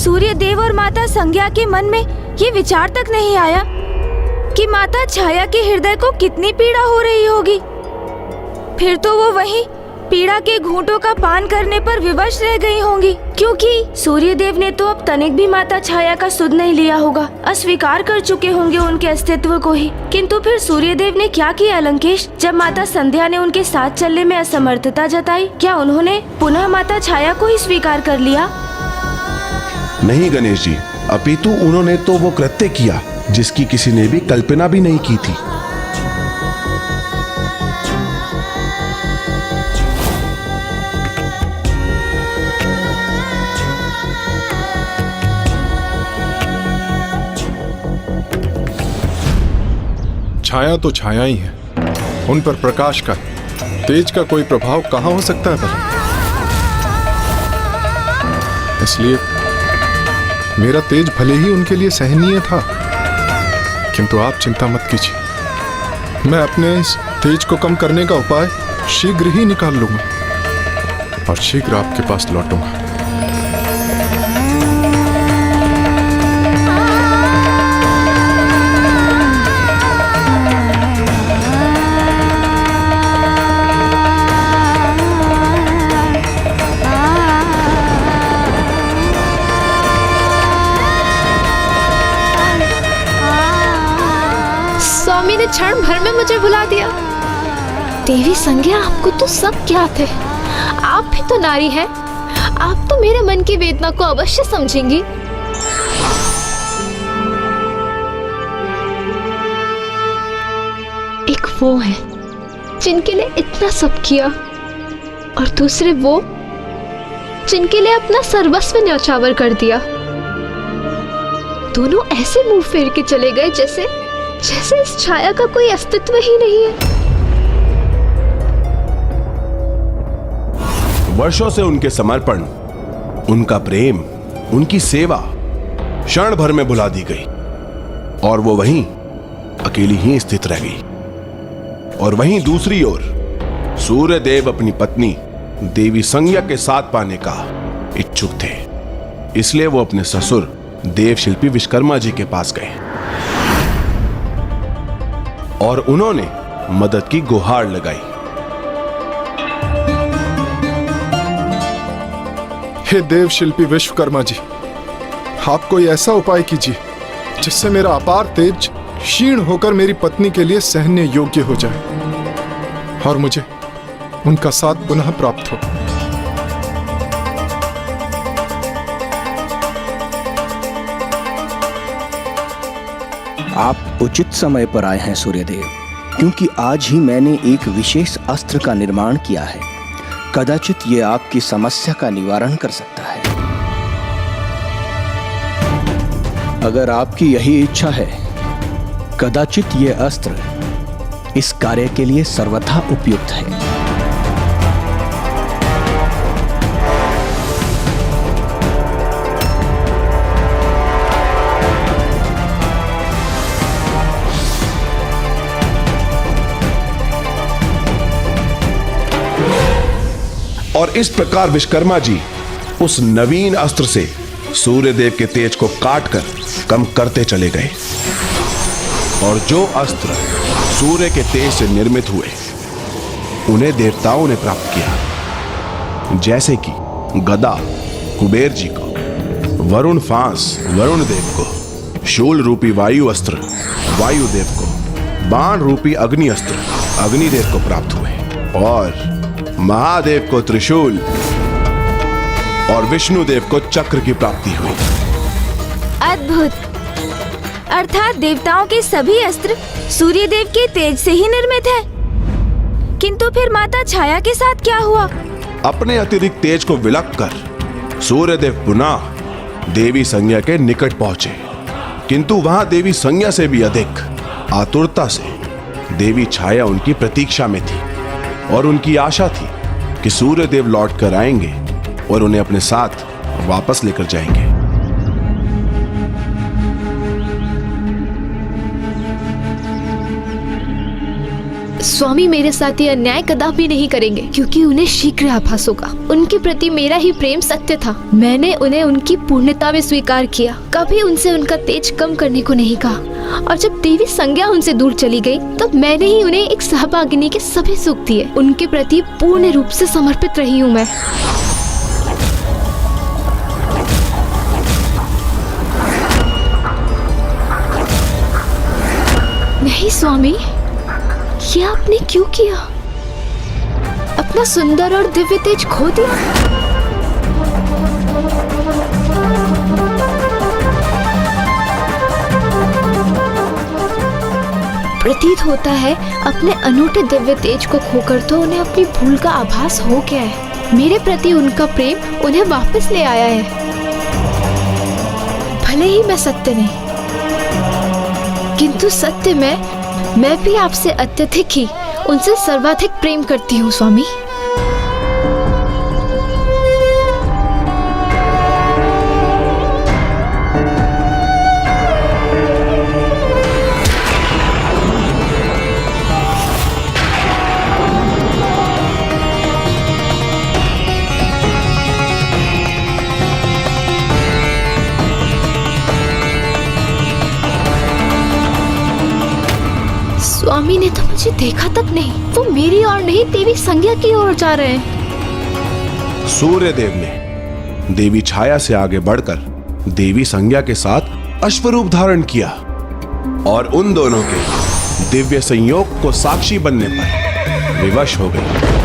सूर्य देव और माता संज्ञा के मन में ये विचार तक नहीं आया कि माता छाया के हृदय को कितनी पीड़ा हो रही होगी। फिर तो वो वहीं पीड़ा के घूंटों का पान करने पर विवश रह गई होंगी, क्योंकि सूर्य देव ने तो अब तनिक भी माता छाया का सुध नहीं लिया होगा, अस्वीकार कर चुके होंगे उनके अस्तित्व को ही। किंतु फिर सूर्य देव ने क्या किया लंकेश? जब माता संध्या ने उनके साथ चलने में असमर्थता जताई, क्या उन्होंने पुनः माता छाया को ही स्वीकार कर लिया? नहीं गणेश जी, अपितु उन्होंने तो वो कृत्य किया जिसकी किसी ने भी कल्पना भी नहीं की थी। छाया तो छाया ही है, उन पर प्रकाश का, तेज का कोई प्रभाव कहां हो सकता है भला? इसलिए मेरा तेज भले ही उनके लिए सहनीय था, किंतु आप चिंता मत कीजिए, मैं अपने इस तेज को कम करने का उपाय शीघ्र ही निकाल लूंगा और शीघ्र आपके पास लौटूंगा। स्वामी ने क्षण भर में मुझे भुला दिया। देवी संज्ञा, आपको तो सब ज्ञात है, आप भी तो नारी है, आप तो मेरे मन की वेदना को अवश्य समझेंगी। एक वो है जिनके लिए इतना सब किया, और दूसरे वो जिनके लिए अपना सर्वस्व न्यौछावर कर दिया। दोनों ऐसे मुंह फेर के चले गए जैसे इस छाया का कोई अस्तित्व ही नहीं है। वर्षों से उनके समर्पण, उनका प्रेम, उनकी सेवा क्षण भर में भुला दी गई और वो वहीं अकेली ही स्थित रह गई। और वहीं दूसरी ओर सूर्य देव अपनी पत्नी देवी संज्ञा के साथ पाने का इच्छुक थे, इसलिए वो अपने ससुर देव शिल्पी विश्वकर्मा जी के पास गए और उन्होंने मदद की गुहार लगाई। हे देव शिल्पी विश्वकर्मा जी, आप कोई ऐसा उपाय कीजिए जिससे मेरा अपार तेज क्षीण होकर मेरी पत्नी के लिए सहने योग्य हो जाए और मुझे उनका साथ पुनः प्राप्त हो। आप उचित समय पर आए हैं सूर्यदेव, क्योंकि आज ही मैंने एक विशेष अस्त्र का निर्माण किया है। कदाचित ये आपकी समस्या का निवारण कर सकता है। अगर आपकी यही इच्छा है, कदाचित ये अस्त्र इस कार्य के लिए सर्वथा उपयुक्त है। और इस प्रकार विश्वकर्मा जी उस नवीन अस्त्र से सूर्यदेव के तेज को काटकर कम करते चले गए। और जो अस्त्र सूर्य के तेज से निर्मित हुए उन्हें देवताओं ने प्राप्त किया, जैसे कि गदा कुबेर जी को, वरुण फांस वरुण देव को, शूल रूपी वायु अस्त्र वायुदेव को, बाण रूपी अग्नि अस्त्र अग्निदेव को प्राप्त हुए और महादेव को त्रिशूल और विष्णुदेव को चक्र की प्राप्ति हुई। अद्भुत! अर्थात देवताओं के सभी अस्त्र सूर्यदेव के तेज से ही निर्मित है। किंतु फिर माता छाया के साथ क्या हुआ? अपने अतिरिक्त तेज को विलक कर सूर्यदेव पुनः देवी संज्ञा के निकट पहुंचे, किंतु वहां देवी संज्ञा से भी अधिक आतुरता से देवी छाया उनकी प्रतीक्षा में थी और उनकी आशा थी कि सूर्यदेव लौट कर आएंगे और उन्हें अपने साथ वापस लेकर जाएंगे। स्वामी मेरे साथ ये अन्याय कदापि नहीं करेंगे, क्योंकि उन्हें शीघ्र आभास होगा। उनके प्रति मेरा ही प्रेम सत्य था। मैंने उन्हें उनकी पूर्णता में स्वीकार किया, कभी उनसे उनका तेज कम करने को नहीं कहा। और जब देवी संज्ञा उनसे दूर चली गई, तब मैंने ही उन्हें एक सहभागिनी के सभी सुख दिए। उनके प्रति पूर्ण रूप से समर्पित रही हूँ मैं। नहीं स्वामी, ये आपने क्यों किया? अपना सुंदर और दिव्य तेज खो दिया। प्रतीत होता है अपने अनूठे दिव्य तेज को खोकर तो उन्हें अपनी भूल का आभास हो गया है। मेरे प्रति उनका प्रेम उन्हें वापस ले आया है। भले ही मैं सत्य नहीं, किंतु सत्य में मैं भी आपसे अत्यधिक ही, उनसे सर्वाधिक प्रेम करती हूँ स्वामी। स्वामी ने तो मुझे देखा तक नहीं। वो मेरी ओर नहीं, देवी संज्ञा की ओर जा रहे हैं। सूर्यदेव ने देवी छाया से आगे बढ़कर देवी संज्ञा के साथ अश्वरूप धारण किया और उन दोनों के दिव्य संयोग को साक्षी बनने पर विवश हो गई।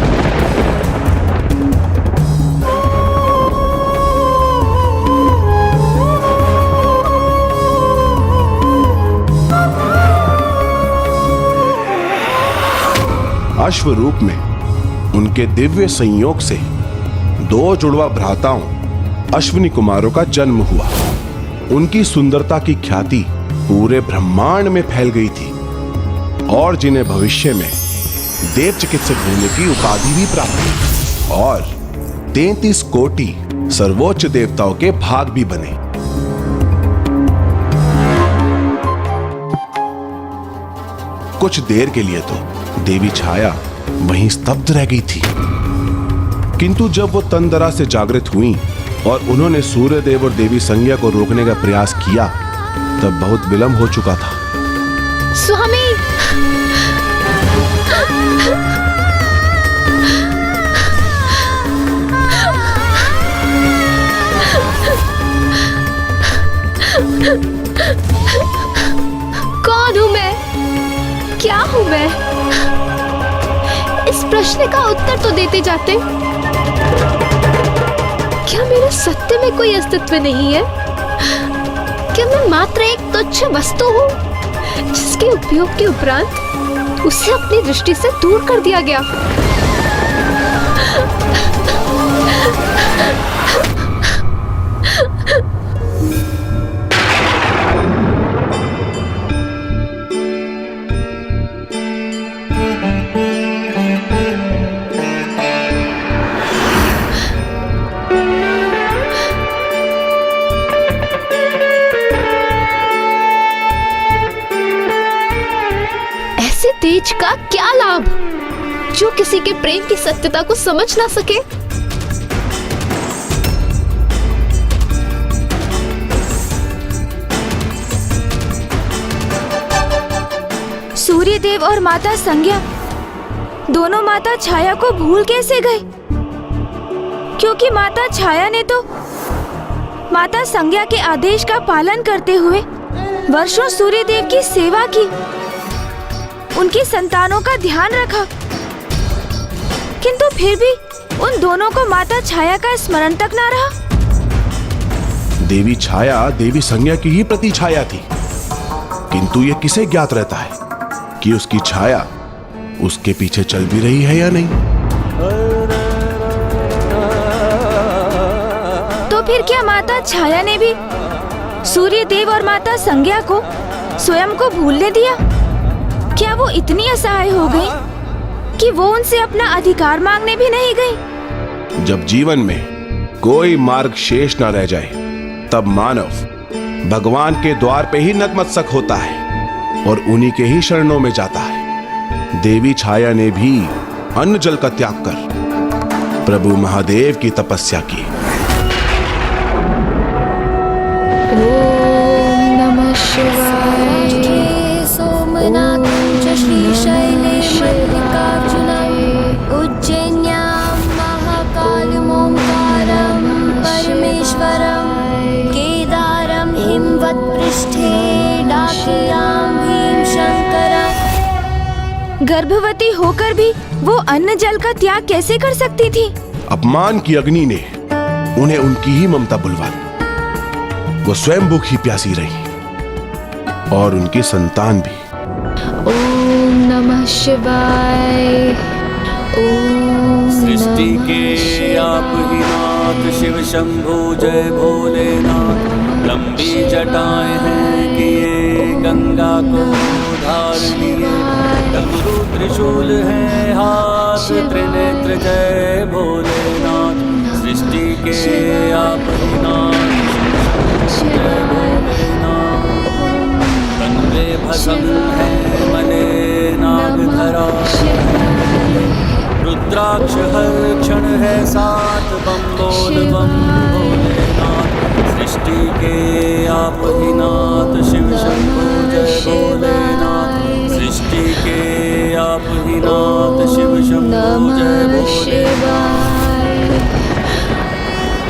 अश्व रूप में उनके दिव्य संयोग से दो जुड़वा भ्राताओं अश्विनी कुमारों का जन्म हुआ। उनकी सुंदरता की ख्याति पूरे ब्रह्मांड में फैल गई थी और जिन्हें भविष्य में देव चिकित्सक होने की उपाधि भी प्राप्त हुई और 33 कोटि सर्वोच्च देवताओं के भाग भी बने। कुछ देर के लिए तो देवी छाया वहीं स्तब्ध रह गई थी, किंतु जब वो तंदरा से जागृत हुई और उन्होंने सूर्यदेव और देवी संज्ञा को रोकने का प्रयास किया, तब बहुत विलंब हो चुका था। स्वामी, कौन हूं मैं? क्या हूं मैं? इस प्रश्न का उत्तर तो देते जाते। क्या मेरे सत्य में कोई अस्तित्व नहीं है? क्या मैं मात्र एक तुच्छ वस्तु हूं जिसके उपयोग के उपरांत उसे अपनी दृष्टि से दूर कर दिया गया? तेज का क्या लाभ जो किसी के प्रेम की सत्यता को समझ ना सके? सूर्यदेव और माता संज्ञा दोनों माता छाया को भूल कैसे गए? क्योंकि माता छाया ने तो माता संज्ञा के आदेश का पालन करते हुए वर्षों सूर्यदेव की सेवा की, उनकी संतानों का ध्यान रखा, किंतु फिर भी उन दोनों को माता छाया का स्मरण तक ना रहा। देवी छाया देवी संज्ञा की ही प्रति छाया थी, किंतु यह किसे ज्ञात रहता है कि उसकी छाया उसके पीछे चल भी रही है या नहीं। तो फिर क्या माता छाया ने भी सूर्यदेव और माता संज्ञा को स्वयं को भूलने दिया? क्या वो इतनी असहाय हो गई कि वो उनसे अपना अधिकार मांगने भी नहीं गई? जब जीवन में कोई मार्ग शेष न रह जाए, तब मानव भगवान के द्वार पे ही नतमस्तक होता है और उन्हीं के ही शरणों में जाता है। देवी छाया ने भी अन्न जल का त्याग कर प्रभु महादेव की तपस्या की। ओम नमः शिवाय। सोमनाथ च श्रीशैले मल्लिकार्जुनम् उज्जैन्यां महाकालमोङ्कारं परमेश्वरं केदारं हिमवत्पृष्ठे डाकियां भीमशङ्करम्। गर्भवती होकर भी वो अन्न जल का त्याग कैसे कर सकती थी? अपमान की अग्नि ने उन्हें उनकी ही ममता बुलवा दी। वो स्वयं भूखी प्यासी रही और उनकी संतान भी। ओम नमः शिवाय। ओम सृष्टि के आप ही नाथ शिव शंभु जय भोलेनाथ। लंबी जटाएं हैं किए गंगा को धार लिए। डमरू त्रिशूल है हाथ त्रिनेत्र जय भोलेनाथ। सृष्टि के आप ही नाथ जय भोलेनाथ। कंधे भस्म है मले नाग धरा। रुद्राक्ष हर क्षण है साथ बम बोल बम भोलेनाथ। सृष्टि के आप ही नाथ शिव शंभु जय भोलेनाथ। सृष्टि के आप ही नाथ शिव शंभु जय भोलेनाथ।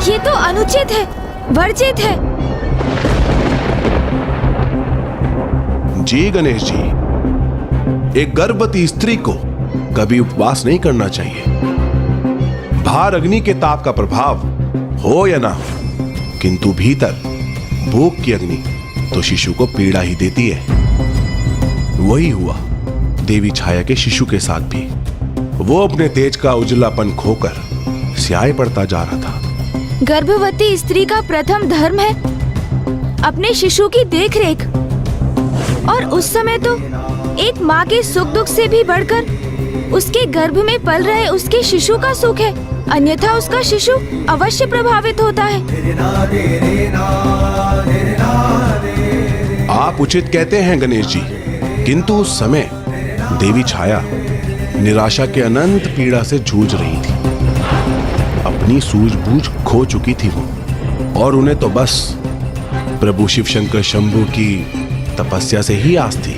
ये तो अनुचित है, वर्जित है। जी गणेश जी, एक गर्भवती स्त्री को कभी उपवास नहीं करना चाहिए। बाहर अग्नि के ताप का प्रभाव हो या ना हो, किंतु भीतर भूख की अग्नि तो शिशु को पीड़ा ही देती है। वही हुआ देवी छाया के शिशु के साथ भी। वो अपने तेज का उजलापन खोकर स्याह पड़ता जा रहा था। गर्भवती स्त्री का प्रथम धर्म है अपने शिशु की देखरेख, और उस समय तो एक माँ के सुख दुख से भी बढ़कर उसके गर्भ में पल रहे उसके शिशु का सुख है, अन्यथा उसका शिशु अवश्य प्रभावित होता है। आप उचित कहते हैं गणेश जी, किंतु उस समय देवी छाया निराशा के अनंत पीड़ा से जूझ रही थी। अपनी सूझबूझ खो चुकी थी वो, और उन्हें तो बस प्रभु शिव शंकर शंभु की तपस्या से ही आस थी।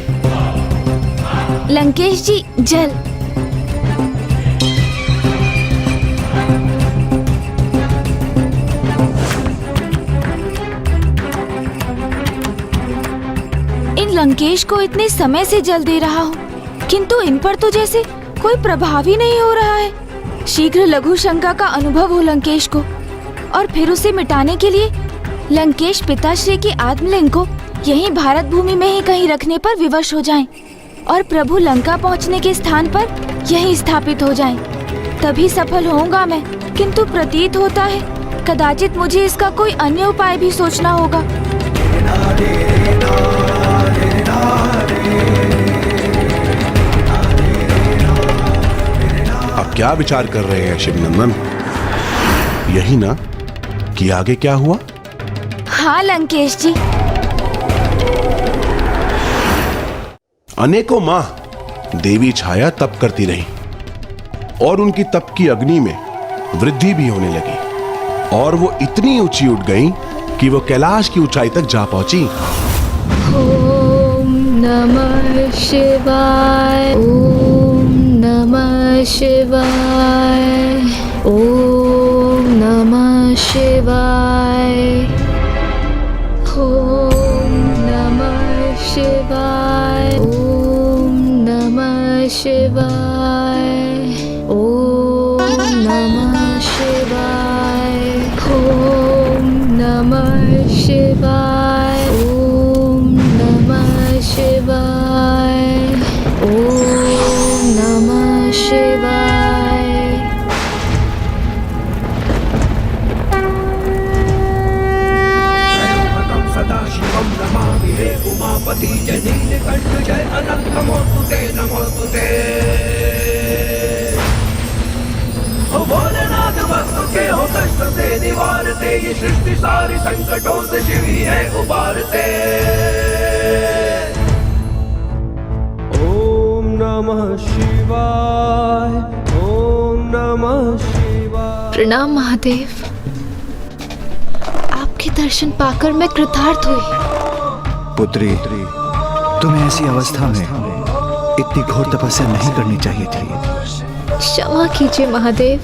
लंकेश जी, जल। इन लंकेश को इतने समय से जल दे रहा हूँ, किंतु इन पर तो जैसे कोई प्रभाव ही नहीं हो रहा है। शीघ्र लघु शंका का अनुभव हो लंकेश को, और फिर उसे मिटाने के लिए लंकेश पिताश्री की आत्मलिंग को यहीं भारत भूमि में ही कहीं रखने पर विवश हो जाएं, और प्रभु लंका पहुंचने के स्थान पर यहीं स्थापित हो जाएं। तभी सफल होऊंगा मैं, किंतु प्रतीत होता है कदाचित मुझे इसका कोई अन्य उपाय भी सोचना होगा। अब क्या विचार कर रहे हैं शिवनंदन? यही ना कि आगे क्या हुआ? हाँ लंकेश जी। अनेकों माह देवी छाया तप करती रही, और उनकी तप की अग्नि में वृद्धि भी होने लगी, और वो इतनी ऊंची उठ गई कि वो कैलाश की ऊंचाई तक जा पहुंची। ओम नमः शिवाय। ओम नमः शिवाय। ओम नमः शिवाय। ओम नमः शिवाय। ओम नमः शिवाय। ओम नमः शिवाय। ओम नमः शिवाय। ओम नमः शिवाय। ओम नमः शिवाय। सदाशिवं नमामि हे उमापति जय नीलकंठ जय अनंत नमोस्तुते नमोस्तुते। ओ भोलेनाथ भक्तों के हो कष्ट से निवारते, ये सृष्टि सारी संकटों से शिव ही है उबारते। ओम नमः नमः शिवाय, ओम नमः शिवाय। प्रणाम महादेव, आपके दर्शन पाकर मैं कृतार्थ हुई। पुत्री, तुम्हें ऐसी अवस्था में इतनी घोर तपस्या नहीं करनी चाहिए थी। क्षमा कीजिए महादेव,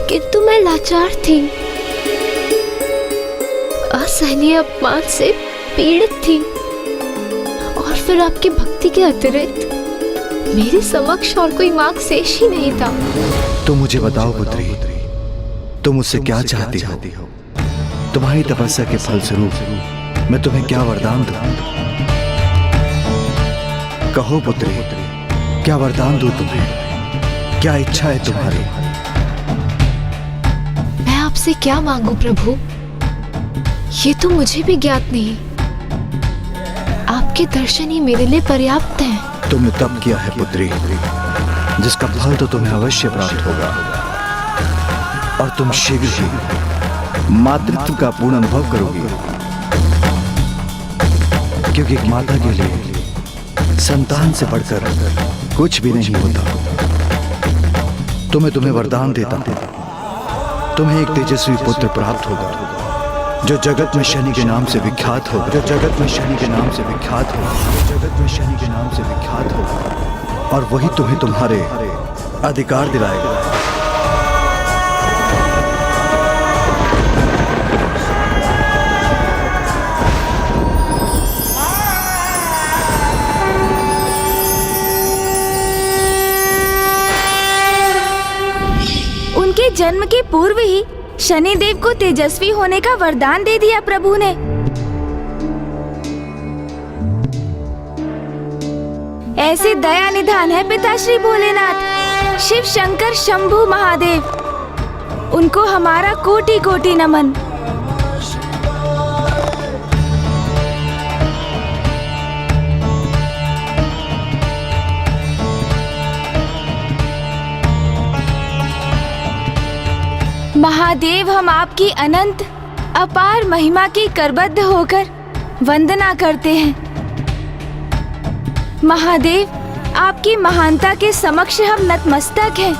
किंतु मैं लाचार थी, असहनीय अपमान से पीड़ित थी, और फिर आपकी भक्ति के अतिरिक्त मेरे समक्ष और कोई मार्ग शेष ही नहीं था। तो मुझे बताओ पुत्री, तुम मुझसे क्या चाहती हो? तुम्हारी तपस्या के फलस्वरूप मैं तुम्हें क्या वरदान दूं? कहो पुत्री, क्या वरदान दूं तुम्हें? क्या इच्छा है तुम्हारी? मैं आपसे क्या मांगू प्रभु, ये तो मुझे भी ज्ञात नहीं। आपके दर्शन ही मेरे लिए पर्याप्त हैं। तुमने तप किया है पुत्री, जिसका फल तो तुम्हें अवश्य प्राप्त होगा, और तुम शीघ्र ही मातृत्व का पूर्ण अनुभव करोगी, क्योंकि एक माता के लिए संतान से बढ़कर कुछ भी नहीं होता। तो मैं तुम्हें वरदान देता हूं, तुम्हें एक तेजस्वी पुत्र प्राप्त होगा, जो जगत में शनि के नाम से विख्यात होगा, जो जगत में शनि के नाम से विख्यात होगा, जो जगत में शनि के नाम से विख्यात होगा, और वही तुम्हें तुम्हारे अधिकार दिलाएगा। उनके जन्म के पूर्व ही शनिदेव को तेजस्वी होने का वरदान दे दिया प्रभु ने। ऐसे दया निधान है पिताश्री भोलेनाथ, शिव शंकर शंभु महादेव। उनको हमारा कोटि कोटि नमन। महादेव, हम आपकी अनंत अपार महिमा की करबद्ध होकर वंदना करते हैं। महादेव, आपकी महानता के समक्ष हम नतमस्तक हैं।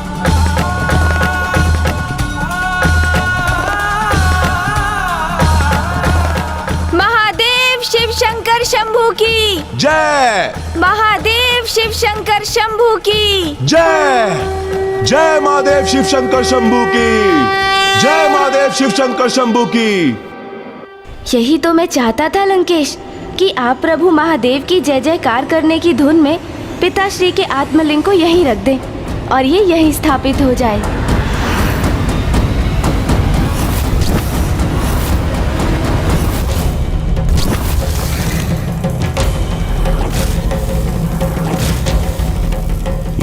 महादेव शिव शंकर शंभु की जय। महादेव शिव शंकर शंभु की जय। जय महादेव शिव शंकर शंभु की जय। महादेव शिव शंकर शंभु की। यही तो मैं चाहता था लंकेश, कि आप प्रभु महादेव की जय जयकार करने की धुन में पिताश्री के आत्मलिंग को यहीं रख दें और ये यहीं स्थापित हो जाए।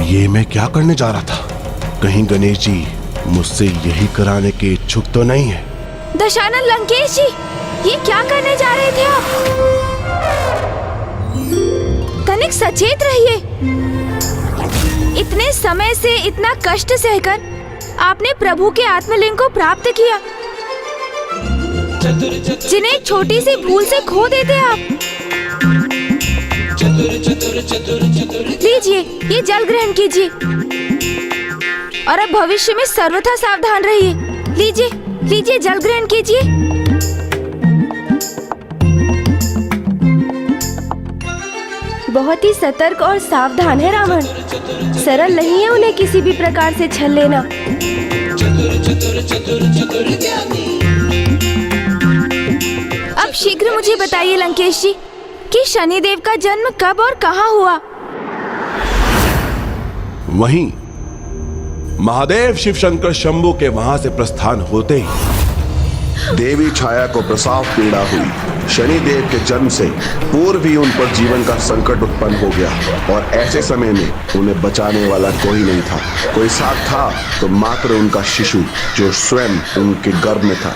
ये मैं क्या करने जा रहा था? कहीं गणेश जी मुझसे यही कराने के इच्छुक तो नहीं है? दशानन लंकेश जी, ये क्या करने जा रहे थे आप? तनिक सचेत रहिए। इतने समय से इतना कष्ट सहकर आपने प्रभु के आत्मलिंग को प्राप्त किया, जिन्हें एक छोटी सी भूल से खो देते आप। लीजिए, ये जल ग्रहण कीजिए और अब भविष्य में सर्वथा सावधान रहिए। लीजिए, लीजिए, जल ग्रहण कीजिए। बहुत ही सतर्क और सावधान है रावण। सरल नहीं है उन्हें किसी भी प्रकार से छल लेना। अब शीघ्र मुझे बताइए लंकेश जी, कि शनिदेव का जन्म कब और कहाँ हुआ? वहीं महादेव शिव शंकर शंभु के वहां से प्रस्थान होते ही देवी छाया को प्रसव पीड़ा हुई। शनिदेव के जन्म से पूर्व ही उन पर जीवन का संकट उत्पन्न हो गया, और ऐसे समय में उन्हें बचाने वाला कोई नहीं था। कोई साथ था तो मात्र उनका शिशु, जो स्वयं उनके गर्भ में था।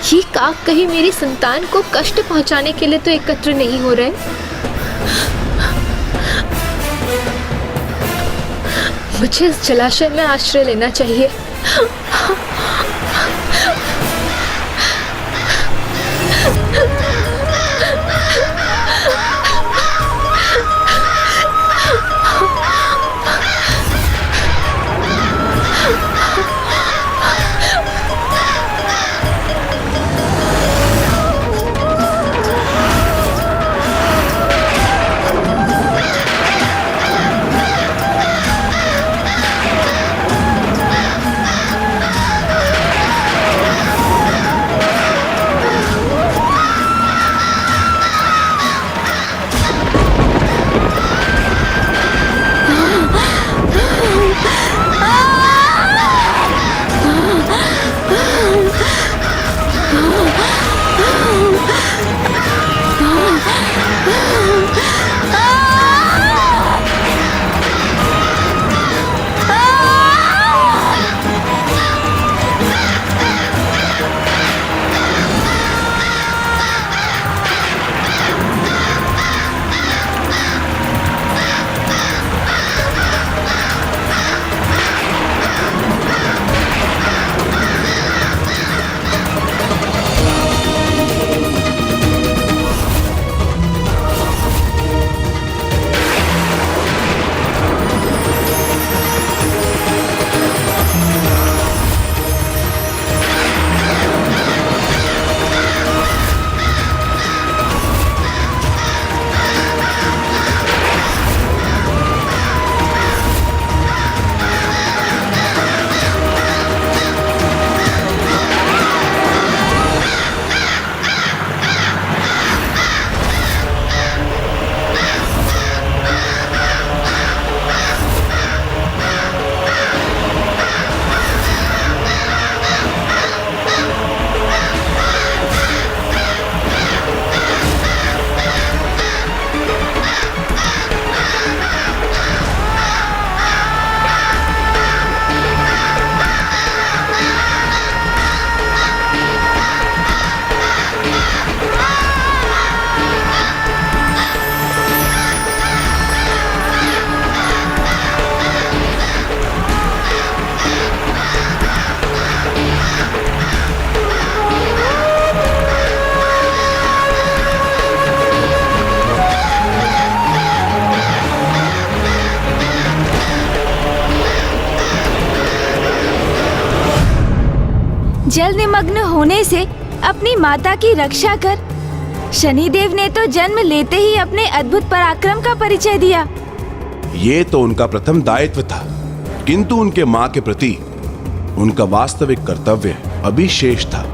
ये काक कहीं मेरी संतान को कष्ट पहुंचाने के लिए तो एकत्र नहीं हो रहे। मुझे इस जलाशय में आश्रय लेना चाहिए। जल निमग्न होने से अपनी माता की रक्षा कर शनिदेव ने तो जन्म लेते ही अपने अद्भुत पराक्रम का परिचय दिया। ये तो उनका प्रथम दायित्व था, किंतु उनके मां के प्रति उनका वास्तविक कर्तव्य अभी शेष था।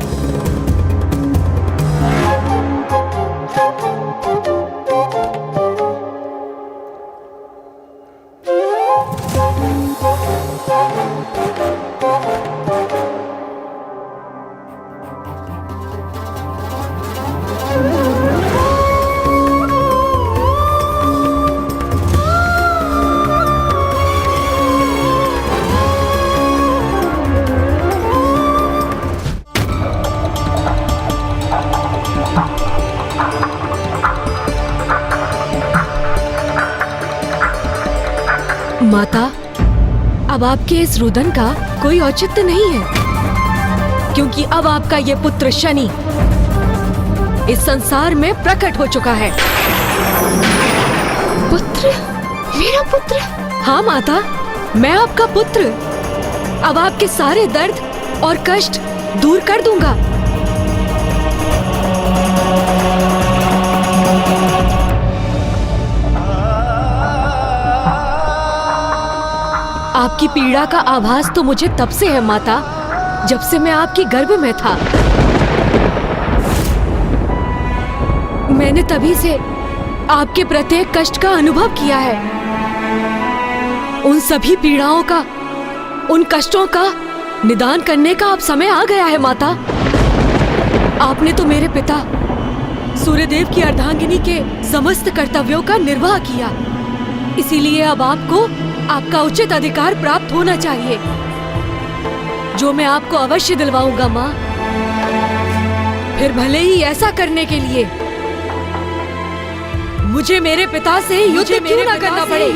माता, अब आपके इस रुदन का कोई औचित्य नहीं है, क्योंकि अब आपका ये पुत्र शनि इस संसार में प्रकट हो चुका है। पुत्र? मेरा पुत्र? हाँ माता, मैं आपका पुत्र। अब आपके सारे दर्द और कष्ट दूर कर दूंगा। आपकी पीड़ा का आभास तो मुझे तब से है माता, जब से मैं आपकी गर्भ में था। मैंने तभी से आपके प्रत्येक कष्ट का अनुभव किया है। उन सभी पीड़ाओं का, उन कष्टों का निदान करने का अब समय आ गया है माता। आपने तो मेरे पिता सूर्यदेव की अर्धांगिनी के समस्त कर्तव्यों का निर्वाह किया, इसीलिए अब आपको आपका उचित अधिकार प्राप्त होना चाहिए, जो मैं आपको अवश्य दिलवाऊंगा माँ। फिर भले ही ऐसा करने के लिए मुझे मेरे पिता से युद्ध क्यों ना करना पड़े।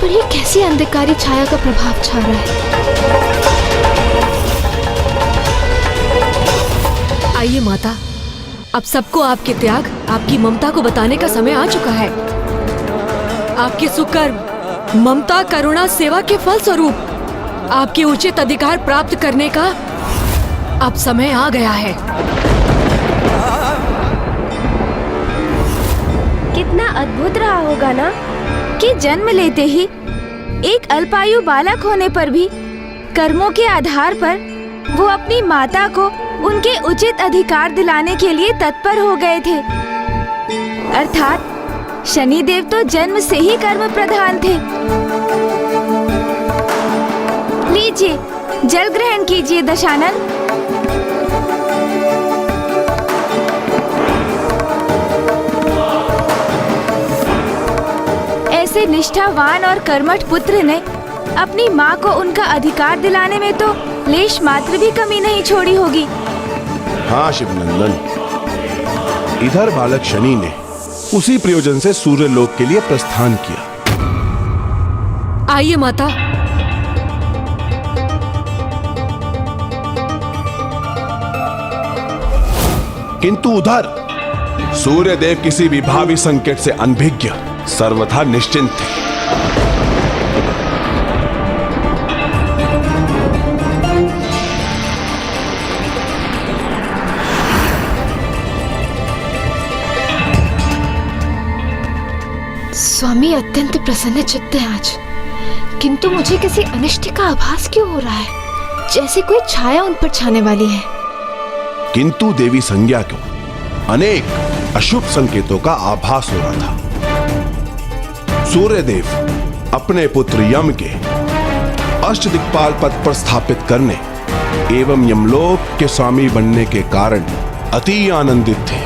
पर ये कैसी अंधकारी छाया का प्रभाव छा रहा है? आइए माता, अब सबको आपके त्याग, आपकी ममता को बताने का समय आ चुका है। आपके सुकर्म, ममता, करुणा, सेवा के फल स्वरूप आपके उचित अधिकार प्राप्त करने का अब समय आ गया है। कितना अद्भुत रहा होगा ना कि जन्म लेते ही एक अल्पायु बालक होने पर भी कर्मों के आधार पर वो अपनी माता को उनके उचित अधिकार दिलाने के लिए तत्पर हो गए थे। अर्थात शनिदेव तो जन्म से ही कर्म प्रधान थे। लीजिए, जल ग्रहण कीजिए दशानन। ऐसे निष्ठावान और कर्मठ पुत्र ने अपनी माँ को उनका अधिकार दिलाने में तो लेश मात्र भी कमी नहीं छोड़ी होगी। हाँ शिवनंदन, इधर बालक शनि ने उसी प्रयोजन से सूर्य लोक के लिए प्रस्थान किया। आइए माता। किंतु उधर सूर्यदेव किसी भी भावी संकट से अनभिज्ञ, सर्वथा निश्चिंत थे। स्वामी अत्यंत प्रसन्न चित्त हैं आज, किंतु मुझे किसी अनिष्ट का आभास क्यों हो रहा है, जैसे कोई छाया उन पर छाने वाली है। किंतु देवी संज्ञा को अनेक अशुभ संकेतों का आभास हो रहा था। सूर्यदेव अपने पुत्र यम के अष्टदिक्पाल पद पर स्थापित करने एवं यमलोक के स्वामी बनने के कारण अति आनंदित थे।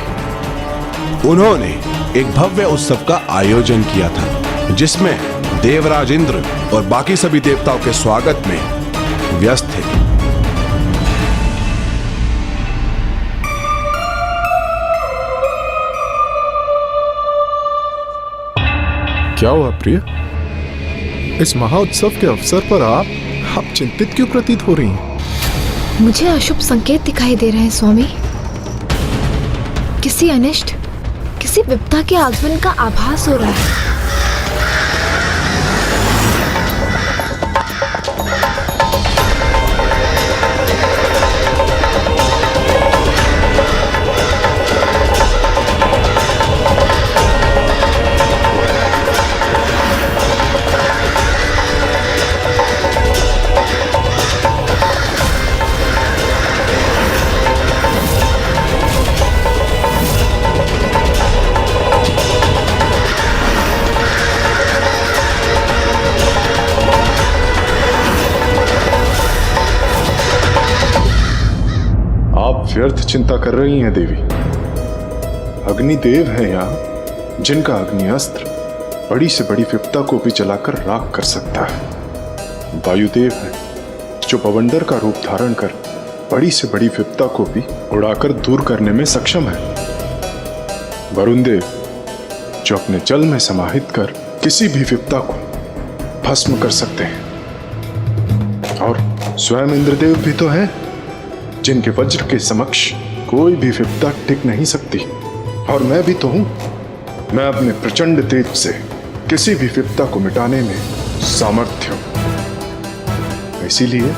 उन्होंने एक भव्य उत्सव का आयोजन किया था, जिसमें देवराज इंद्र और बाकी सभी देवताओं के स्वागत में व्यस्त थे। क्या हुआ प्रिय? इस महाउत्सव के अवसर पर आप चिंतित क्यों प्रतीत हो रही हैं? मुझे अशुभ संकेत दिखाई दे रहे हैं स्वामी। किसी अनिष्ट, किसी विपदा के आगमन का आभास हो रहा है। व्यर्थ चिंता कर रही हैं देवी। अग्निदेव है यहाँ, जिनका अग्नि अस्त्र बड़ी से बड़ी विपदा को भी जलाकर राख कर सकता है। वायुदेव है, जो बवंडर का रूप धारण कर बड़ी से बड़ी विपदा को भी उड़ाकर दूर करने में सक्षम है। वरुण देव, जो अपने जल में समाहित कर किसी भी विपदा को भस्म कर सकते हैं। और स्वयं इंद्रदेव भी तो है, जिनके वज्र के समक्ष कोई भी विपदा टिक नहीं सकती। और मैं भी तो हूं, मैं अपने प्रचंड तेज से किसी भी विपदा को मिटाने में सामर्थ्य हूं। इसीलिए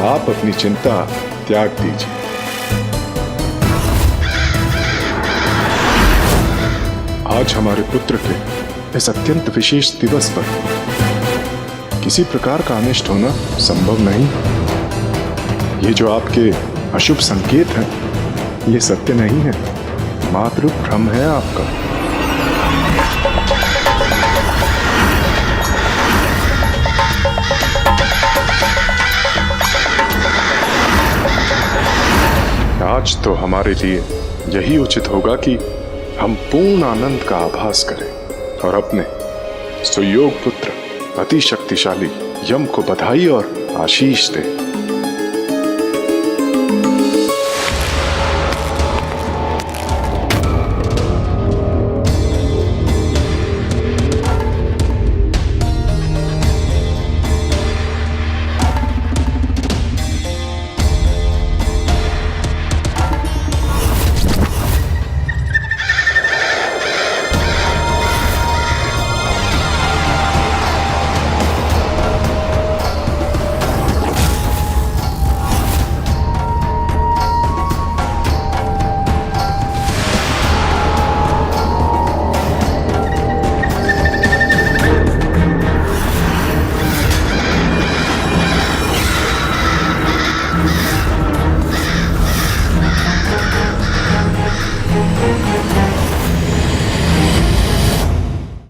आप अपनी चिंता त्याग दीजिए। आज हमारे पुत्र के इस अत्यंत विशेष दिवस पर किसी प्रकार का अनिष्ट होना संभव नहीं। ये जो आपके अशुभ संकेत हैं, ये सत्य नहीं है, मात्र भ्रम है आपका। आज तो हमारे लिए यही उचित होगा कि हम पूर्ण आनंद का आभास करें और अपने सुयोग पुत्र अति शक्तिशाली यम को बधाई और आशीष दें।